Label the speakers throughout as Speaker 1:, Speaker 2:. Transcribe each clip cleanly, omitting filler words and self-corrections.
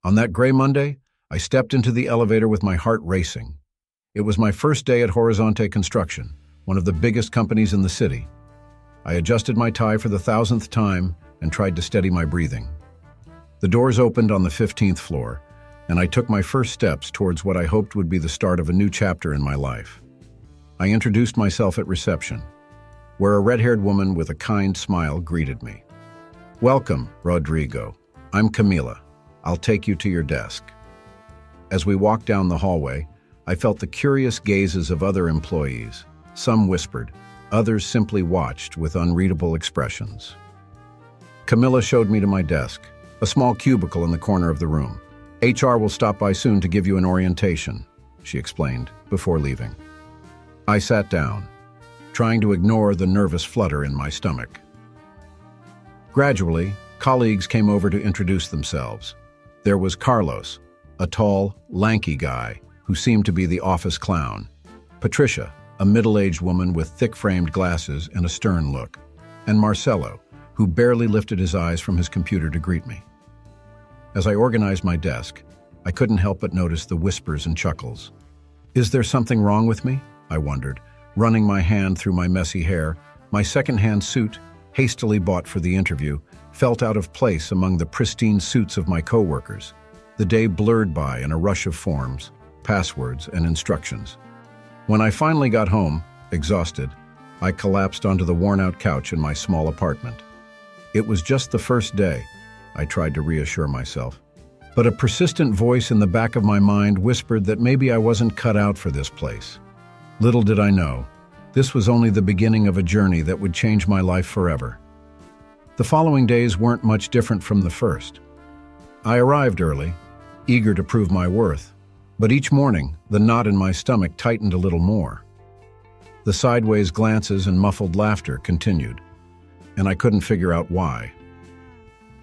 Speaker 1: On that gray Monday, I stepped into the elevator with my heart racing. It was my first day at Horizonte Construction, one of the biggest companies in the city. I adjusted my tie for the 1,000th time and tried to steady my breathing. The doors opened on the 15th floor, and I took my first steps towards what I hoped would be the start of a new chapter in my life. I introduced myself at reception, where a red-haired woman with a kind smile greeted me. "Welcome, Rodrigo. I'm Camila. I'll take you to your desk." As we walked down the hallway, I felt the curious gazes of other employees. Some whispered, others simply watched with unreadable expressions. Camila showed me to my desk, a small cubicle in the corner of the room. "HR will stop by soon to give you an orientation," she explained before leaving. I sat down, trying to ignore the nervous flutter in my stomach. Gradually, colleagues came over to introduce themselves. There was Carlos, a tall, lanky guy who seemed to be the office clown. Patricia, a middle-aged woman with thick-framed glasses and a stern look. And Marcelo, who barely lifted his eyes from his computer to greet me. As I organized my desk, I couldn't help but notice the whispers and chuckles. Is there something wrong with me? I wondered, running my hand through my messy hair. My second-hand suit, hastily bought for the interview, felt out of place among the pristine suits of my coworkers. The day blurred by in a rush of forms, passwords, and instructions. When I finally got home, exhausted, I collapsed onto the worn-out couch in my small apartment. It was just the first day, I tried to reassure myself. But a persistent voice in the back of my mind whispered that maybe I wasn't cut out for this place. Little did I know, this was only the beginning of a journey that would change my life forever. The following days weren't much different from the first. I arrived early, eager to prove my worth, but each morning, the knot in my stomach tightened a little more. The sideways glances and muffled laughter continued, and I couldn't figure out why.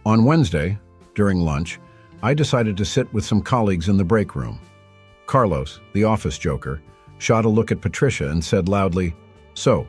Speaker 1: On Wednesday, during lunch, I decided to sit with some colleagues in the break room. Carlos, the office joker, shot a look at Patricia and said loudly, "So,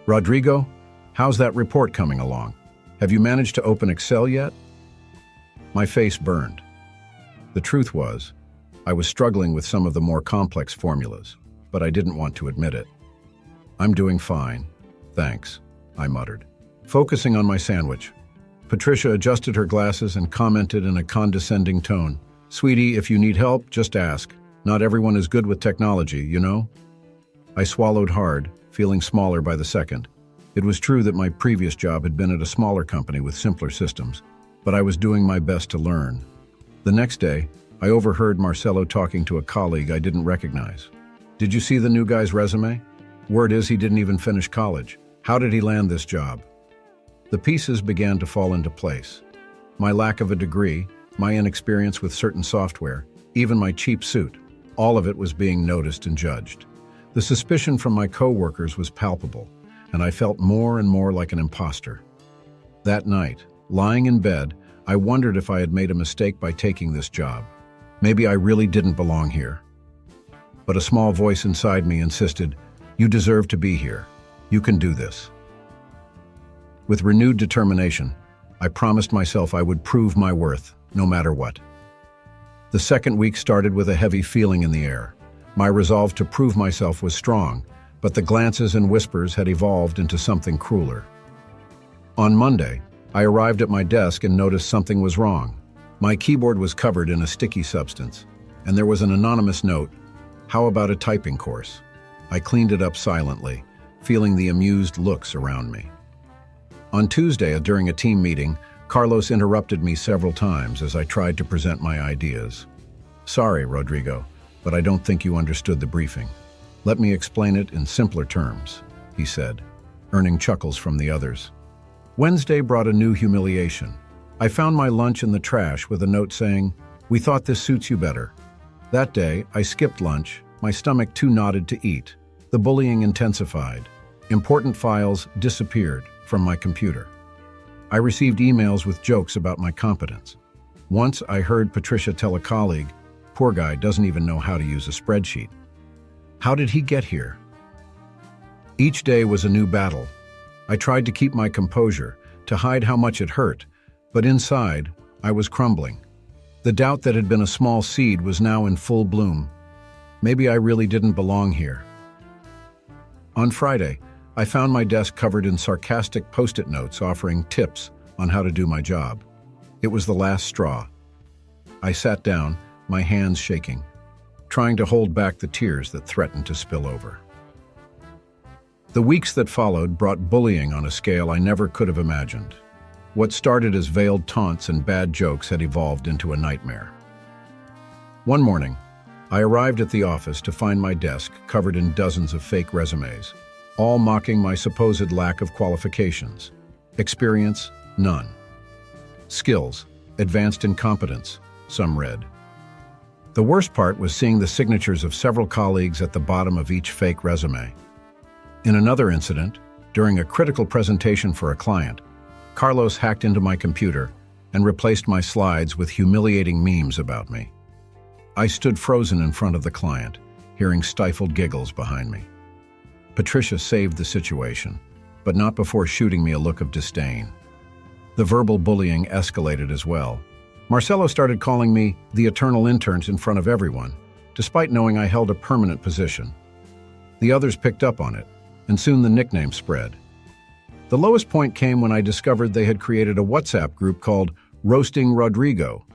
Speaker 1: Rodrigo, how's that report coming along? Have you managed to open Excel yet?" My face burned. The truth was, I was struggling with some of the more complex formulas, but I didn't want to admit it. "I'm doing fine, thanks," I muttered, focusing on my sandwich. Patricia adjusted her glasses and commented in a condescending tone, "Sweetie, if you need help, just ask. Not everyone is good with technology, you know?" I swallowed hard, feeling smaller by the second. It was true that my previous job had been at a smaller company with simpler systems, but I was doing my best to learn. The next day, I overheard Marcelo talking to a colleague I didn't recognize. "Did you see the new guy's resume? Word is he didn't even finish college. How did he land this job?" The pieces began to fall into place. My lack of a degree, my inexperience with certain software, even my cheap suit, all of it was being noticed and judged. The suspicion from my coworkers was palpable, and I felt more and more like an imposter. That night, lying in bed, I wondered if I had made a mistake by taking this job. Maybe I really didn't belong here. But a small voice inside me insisted, "You deserve to be here. You can do this." With renewed determination, I promised myself I would prove my worth, no matter what. The second week started with a heavy feeling in the air. My resolve to prove myself was strong, but the glances and whispers had evolved into something crueler. On Monday, I arrived at my desk and noticed something was wrong. My keyboard was covered in a sticky substance, and there was an anonymous note, "How about a typing course?" I cleaned it up silently, feeling the amused looks around me. On Tuesday, during a team meeting, Carlos interrupted me several times as I tried to present my ideas. "Sorry, Rodrigo, but I don't think you understood the briefing. Let me explain it in simpler terms," he said, earning chuckles from the others. Wednesday brought a new humiliation. I found my lunch in the trash with a note saying, "We thought this suits you better." That day, I skipped lunch, my stomach too knotted to eat. The bullying intensified. Important files disappeared from my computer. I received emails with jokes about my competence. Once I heard Patricia tell a colleague, "Poor guy doesn't even know how to use a spreadsheet." How did he get here? Each day was a new battle. I tried to keep my composure, to hide how much it hurt, but inside, I was crumbling. The doubt that had been a small seed was now in full bloom. Maybe I really didn't belong here. On Friday, I found my desk covered in sarcastic post-it notes offering tips on how to do my job. It was the last straw. I sat down, my hands shaking, trying to hold back the tears that threatened to spill over. The weeks that followed brought bullying on a scale I never could have imagined. What started as veiled taunts and bad jokes had evolved into a nightmare. One morning, I arrived at the office to find my desk covered in dozens of fake resumes, all mocking my supposed lack of qualifications. Experience, none. Skills, advanced incompetence, some read. The worst part was seeing the signatures of several colleagues at the bottom of each fake resume. In another incident, during a critical presentation for a client, Carlos hacked into my computer and replaced my slides with humiliating memes about me. I stood frozen in front of the client, hearing stifled giggles behind me. Patricia saved the situation, but not before shooting me a look of disdain. The verbal bullying escalated as well. Marcelo started calling me the eternal intern in front of everyone, despite knowing I held a permanent position. The others picked up on it, and soon the nickname spread. The lowest point came when I discovered they had created a WhatsApp group called Roasting Rodrigo.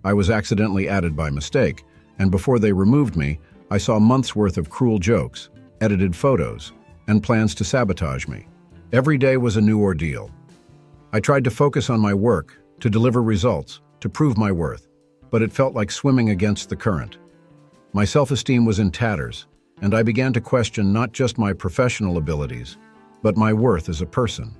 Speaker 1: I was accidentally added by mistake, and before they removed me, I saw months' worth of cruel jokes, edited photos, and plans to sabotage me. Every day was a new ordeal. I tried to focus on my work, to deliver results, to prove my worth, but it felt like swimming against the current. My self-esteem was in tatters, and I began to question not just my professional abilities, but my worth as a person.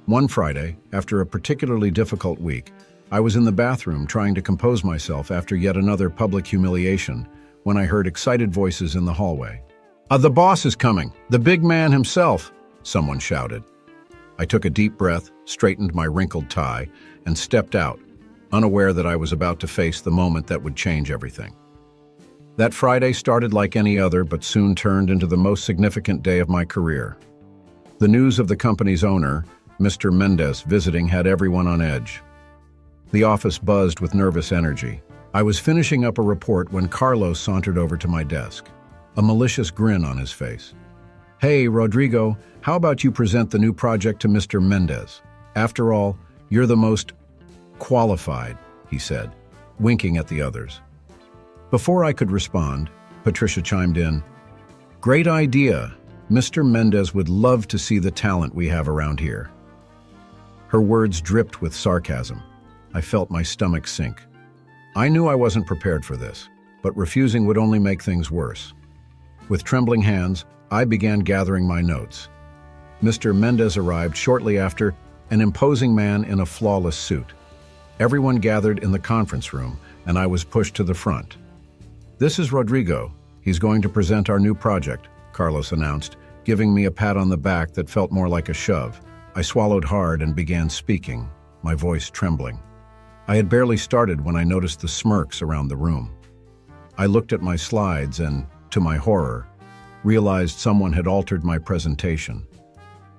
Speaker 1: One Friday, after a particularly difficult week, I was in the bathroom trying to compose myself after yet another public humiliation when I heard excited voices in the hallway. The boss is coming! The big man himself!" someone shouted. I took a deep breath, straightened my wrinkled tie, and stepped out, unaware that I was about to face the moment that would change everything. That Friday started like any other, but soon turned into the most significant day of my career. The news of the company's owner, Mr. Mendez, visiting had everyone on edge. The office buzzed with nervous energy. I was finishing up a report when Carlos sauntered over to my desk, a malicious grin on his face. "Hey, Rodrigo, how about you present the new project to Mr. Mendez? After all, you're the most qualified," he said, winking at the others. Before I could respond, Patricia chimed in. "Great idea. Mr. Mendez would love to see the talent we have around here." Her words dripped with sarcasm. I felt my stomach sink. I knew I wasn't prepared for this, but refusing would only make things worse. With trembling hands, I began gathering my notes. Mr. Mendez arrived shortly after, an imposing man in a flawless suit. Everyone gathered in the conference room, and I was pushed to the front. "This is Rodrigo. He's going to present our new project," Carlos announced, giving me a pat on the back that felt more like a shove. I swallowed hard and began speaking, my voice trembling. I had barely started when I noticed the smirks around the room. I looked at my slides and, to my horror, realized someone had altered my presentation.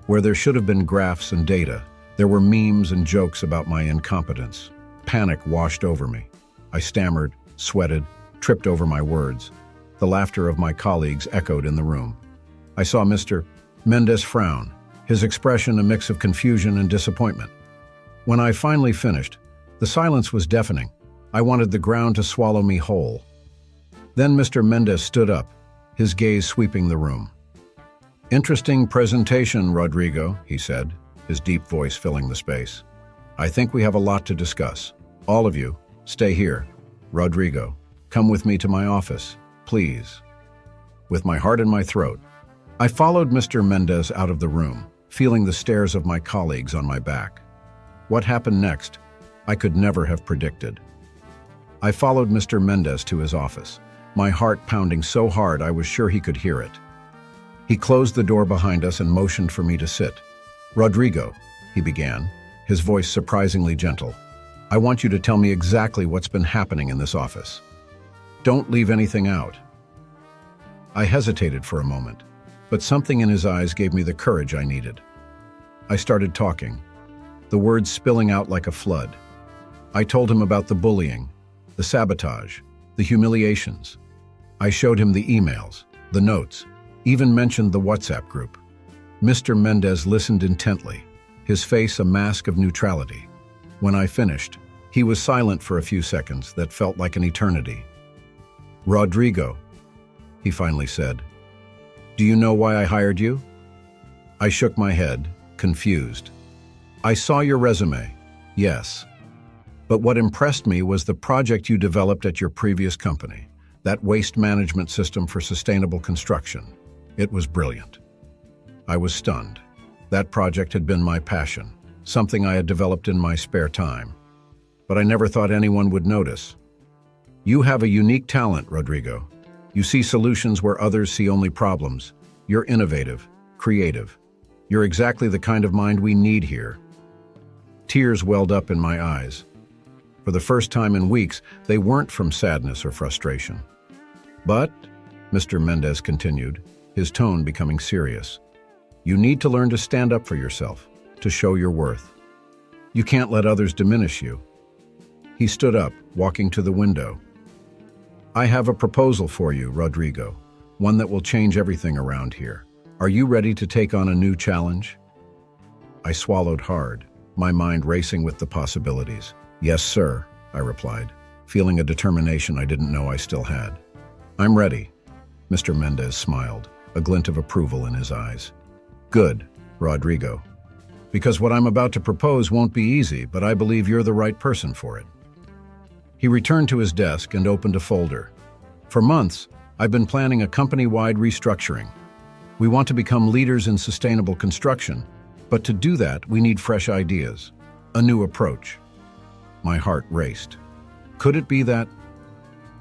Speaker 1: Where there should have been graphs and data, there were memes and jokes about my incompetence. Panic washed over me. I stammered, sweated, tripped over my words. The laughter of my colleagues echoed in the room. I saw Mr. Mendez frown, his expression a mix of confusion and disappointment. When I finally finished, the silence was deafening. I wanted the ground to swallow me whole. Then Mr. Mendez stood up, his gaze sweeping the room. "Interesting presentation, Rodrigo," he said, his deep voice filling the space. "I think we have a lot to discuss. All of you, stay here. Rodrigo, come with me to my office, please." With my heart in my throat, I followed Mr. Mendez out of the room, feeling the stares of my colleagues on my back. What happened next, I could never have predicted. I followed Mr. Mendez to his office, my heart pounding so hard I was sure he could hear it. He closed the door behind us and motioned for me to sit. "Rodrigo," he began, his voice surprisingly gentle, "I want you to tell me exactly what's been happening in this office. Don't leave anything out." I hesitated for a moment, but something in his eyes gave me the courage I needed. I started talking, the words spilling out like a flood. I told him about the bullying, the sabotage, the humiliations. I showed him the emails, the notes, even mentioned the WhatsApp group. Mr. Mendez listened intently, his face a mask of neutrality. When I finished, he was silent for a few seconds that felt like an eternity. "Rodrigo," he finally said, "do you know why I hired you?" I shook my head, confused. "I saw your resume, yes. But what impressed me was the project you developed at your previous company, that waste management system for sustainable construction. It was brilliant." I was stunned. That project had been my passion, something I had developed in my spare time. But I never thought anyone would notice. "You have a unique talent, Rodrigo. You see solutions where others see only problems. You're innovative, creative. You're exactly the kind of mind we need here." Tears welled up in my eyes. For the first time in weeks, they weren't from sadness or frustration. "But," Mr. Mendez continued, his tone becoming serious, "you need to learn to stand up for yourself, to show your worth. You can't let others diminish you." He stood up, walking to the window. "I have a proposal for you, Rodrigo, one that will change everything around here. Are you ready to take on a new challenge?" I swallowed hard, my mind racing with the possibilities. "Yes, sir," I replied, feeling a determination I didn't know I still had. "I'm ready." Mr. Mendez smiled, a glint of approval in his eyes. "Good, Rodrigo. Because what I'm about to propose won't be easy, but I believe you're the right person for it." He returned to his desk and opened a folder. "For months, I've been planning a company-wide restructuring. We want to become leaders in sustainable construction, but to do that, we need fresh ideas, a new approach." My heart raced. Could it be that?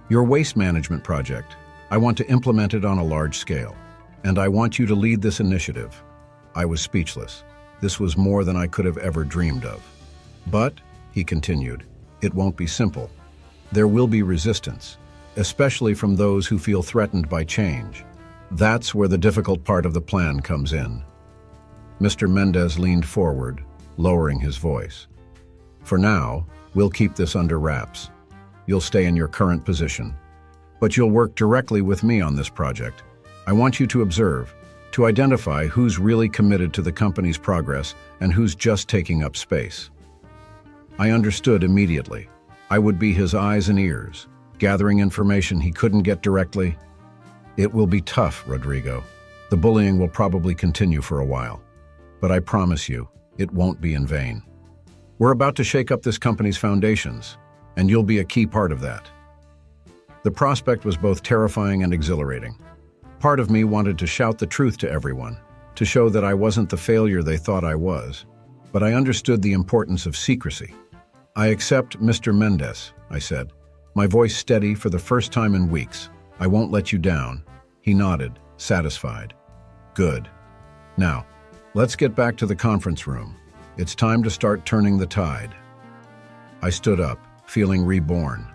Speaker 1: "Your waste management project, I want to implement it on a large scale, and I want you to lead this initiative." I was speechless. This was more than I could have ever dreamed of. "But," he continued, "it won't be simple. There will be resistance, especially from those who feel threatened by change. That's where the difficult part of the plan comes in." Mr. Mendez leaned forward, lowering his voice. "For now, we'll keep this under wraps. You'll stay in your current position, but you'll work directly with me on this project. I want you to observe, to identify who's really committed to the company's progress and who's just taking up space." I understood immediately. I would be his eyes and ears, gathering information he couldn't get directly. "It will be tough, Rodrigo. The bullying will probably continue for a while. But I promise you, it won't be in vain. We're about to shake up this company's foundations, and you'll be a key part of that." The prospect was both terrifying and exhilarating. Part of me wanted to shout the truth to everyone, to show that I wasn't the failure they thought I was. But I understood the importance of secrecy. "I accept, Mr. Mendez," I said, my voice steady for the first time in weeks. "I won't let you down." He nodded, satisfied. "Good. Now, let's get back to the conference room. It's time to start turning the tide." I stood up, feeling reborn.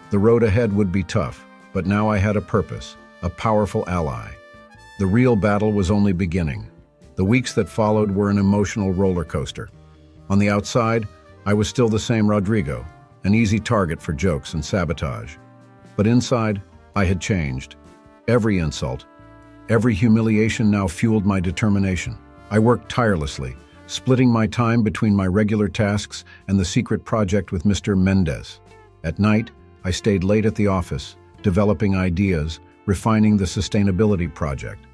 Speaker 1: The road ahead would be tough, but now I had a purpose, a powerful ally. The real battle was only beginning. The weeks that followed were an emotional roller coaster. On the outside, I was still the same Rodrigo, an easy target for jokes and sabotage. But inside, I had changed. Every insult, every humiliation now fueled my determination. I worked tirelessly, splitting my time between my regular tasks and the secret project with Mr. Mendez. At night, I stayed late at the office, developing ideas, refining the sustainability project.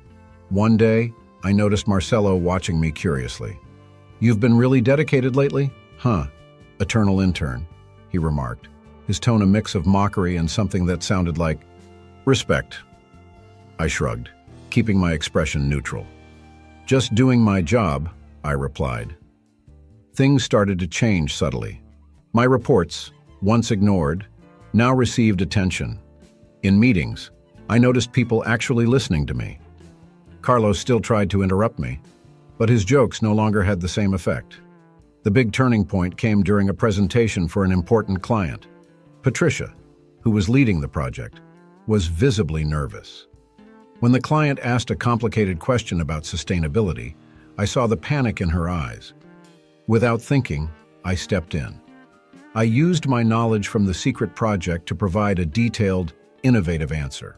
Speaker 1: One day, I noticed Marcelo watching me curiously. "You've been really dedicated lately? Huh, eternal intern," he remarked, his tone a mix of mockery and something that sounded like respect. I shrugged, keeping my expression neutral. "Just doing my job," I replied. Things started to change subtly. My reports, once ignored, now received attention. In meetings, I noticed people actually listening to me. Carlos still tried to interrupt me, but his jokes no longer had the same effect. The big turning point came during a presentation for an important client. Patricia, who was leading the project, was visibly nervous. When the client asked a complicated question about sustainability, I saw the panic in her eyes. Without thinking, I stepped in. I used my knowledge from the secret project to provide a detailed, innovative answer.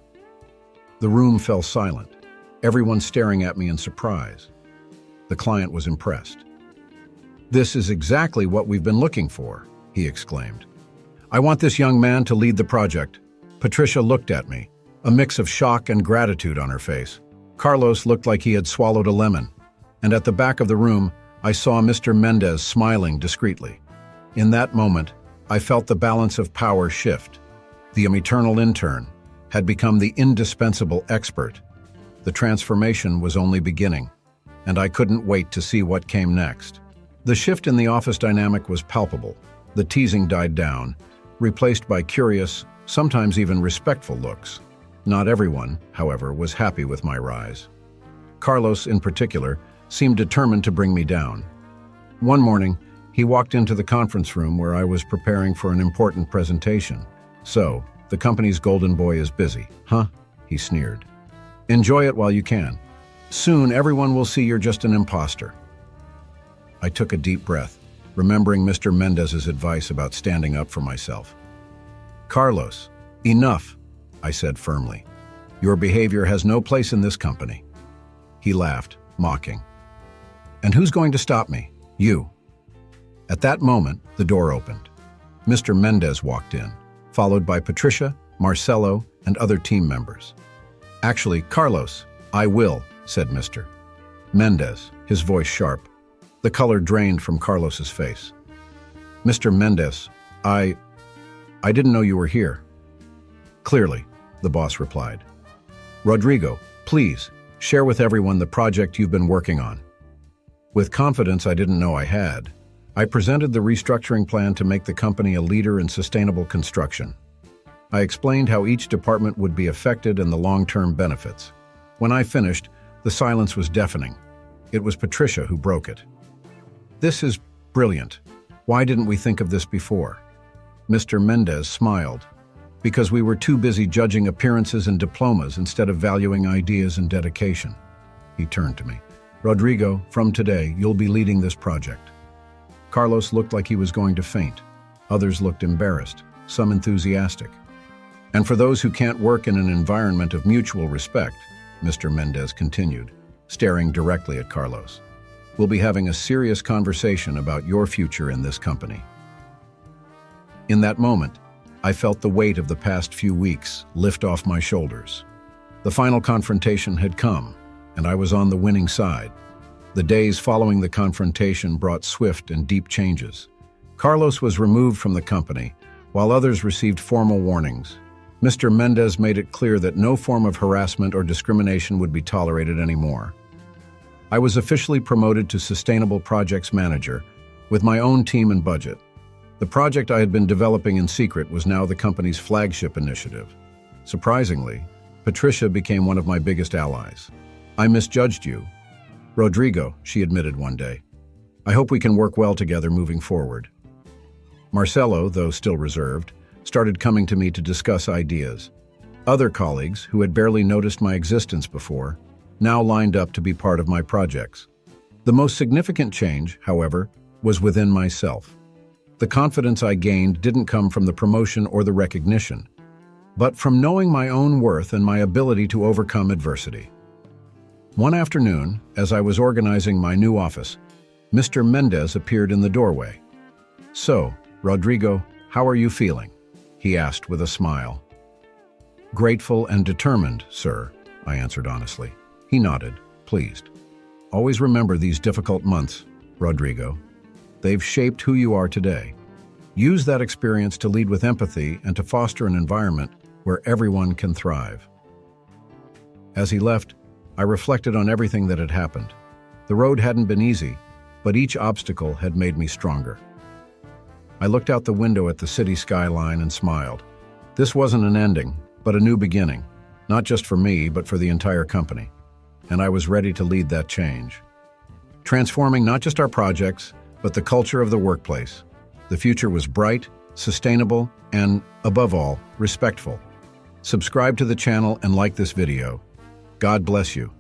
Speaker 1: The room fell silent, everyone staring at me in surprise. The client was impressed. "This is exactly what we've been looking for," he exclaimed. "I want this young man to lead the project." Patricia looked at me, a mix of shock and gratitude on her face. Carlos looked like he had swallowed a lemon, and at the back of the room, I saw Mr. Mendez smiling discreetly. In that moment, I felt the balance of power shift. The eternal intern had become the indispensable expert. The transformation was only beginning, and I couldn't wait to see what came next. The shift in the office dynamic was palpable. The teasing died down, replaced by curious, sometimes even respectful looks. Not everyone, however, was happy with my rise. Carlos, in particular, seemed determined to bring me down. One morning, he walked into the conference room where I was preparing for an important presentation. "So, the company's golden boy is busy, huh?" he sneered. "Enjoy it while you can. Soon, everyone will see you're just an imposter." I took a deep breath, remembering Mr. Mendez's advice about standing up for myself. "Carlos, enough," I said firmly. "Your behavior has no place in this company." He laughed, mocking. "And who's going to stop me? You." At that moment, the door opened. Mr. Mendez walked in, followed by Patricia, Marcelo, and other team members. "Actually, Carlos, I will," said Mr. Mendez, his voice sharp. The color drained from Carlos's face. "Mr. Mendez, I didn't know you were here." "Clearly," the boss replied. "Rodrigo, please, share with everyone the project you've been working on." With confidence I didn't know I had, I presented the restructuring plan to make the company a leader in sustainable construction. I explained how each department would be affected and the long-term benefits. When I finished, the silence was deafening. It was Patricia who broke it. "This is brilliant. Why didn't we think of this before?" Mr. Mendez smiled. "Because we were too busy judging appearances and diplomas instead of valuing ideas and dedication." He turned to me. "Rodrigo, from today, you'll be leading this project." Carlos looked like he was going to faint. Others looked embarrassed, some enthusiastic. "And for those who can't work in an environment of mutual respect," Mr. Mendez continued, staring directly at Carlos, "we'll be having a serious conversation about your future in this company." In that moment, I felt the weight of the past few weeks lift off my shoulders. The final confrontation had come, and I was on the winning side. The days following the confrontation brought swift and deep changes. Carlos was removed from the company, while others received formal warnings. Mr. Mendez made it clear that no form of harassment or discrimination would be tolerated anymore. I was officially promoted to Sustainable Projects Manager, with my own team and budget. The project I had been developing in secret was now the company's flagship initiative. Surprisingly, Patricia became one of my biggest allies. "I misjudged you, Rodrigo," she admitted one day. "I hope we can work well together moving forward." Marcelo, though still reserved, started coming to me to discuss ideas. Other colleagues, who had barely noticed my existence before, now lined up to be part of my projects. The most significant change, however, was within myself. The confidence I gained didn't come from the promotion or the recognition, but from knowing my own worth and my ability to overcome adversity. One afternoon, as I was organizing my new office, Mr. Mendez appeared in the doorway. "So, Rodrigo, how are you feeling?" he asked with a smile. "Grateful and determined, sir," I answered honestly. He nodded, pleased. "Always remember these difficult months, Rodrigo. They've shaped who you are today. Use that experience to lead with empathy and to foster an environment where everyone can thrive." As he left, I reflected on everything that had happened. The road hadn't been easy, but each obstacle had made me stronger. I looked out the window at the city skyline and smiled. This wasn't an ending, but a new beginning, not just for me, but for the entire company. And I was ready to lead that change. Transforming not just our projects, but the culture of the workplace. The future was bright, sustainable, and, above all, respectful. Subscribe to the channel and like this video. God bless you.